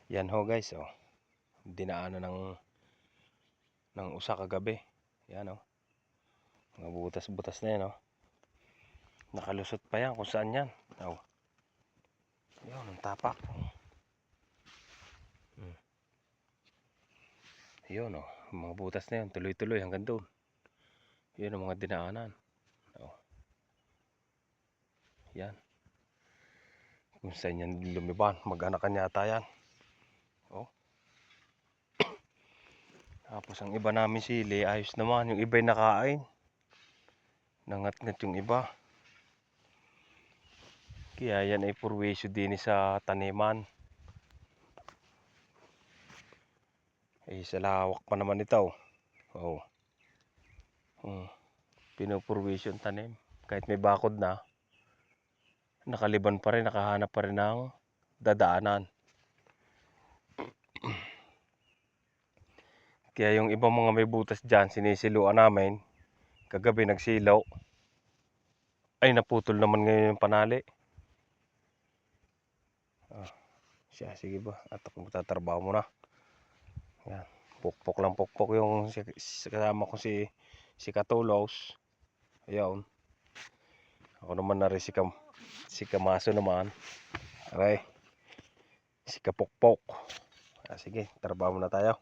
Yan ho guys, oh. Dinaanan ng usa kagabi. Yan oh. Mga butas-butas na yan oh. Nakalusot pa yan kung saan yan. Oh. Yan, ang tapak. Yun oh, mga butas na yan, tuloy-tuloy hanggang doon. Yun ang mga dinaanan. Oh. Yan. Kung saan yan lumiban, mag-anakan yata yan. Oh. Tapos ang iba namin sili, ayos naman. Yung iba'y nakain. Nangat-ngat yung iba. Kaya yan ay purwisyo din sa taniman. Eh, sa lawak pa naman ito. Oh. Pinupurwisyo yung tanim. Kahit may bakod na, nakaliban pa rin, nakahanap pa rin ng dadaanan. Kaya yung ibang mga may butas dyan, sinisiluan namin. Kagabi nagsilaw. Ay, naputol naman ngayon yung panali. Siya, sige ba? At ako magtatrabaho muna. Yan. Pukpok lang pukpok yung kasama ko si Katulos. Ayun. Ako naman na rin si Kamaso naman. Okay. Si Kapukpok. Sige, trabaho muna tayo.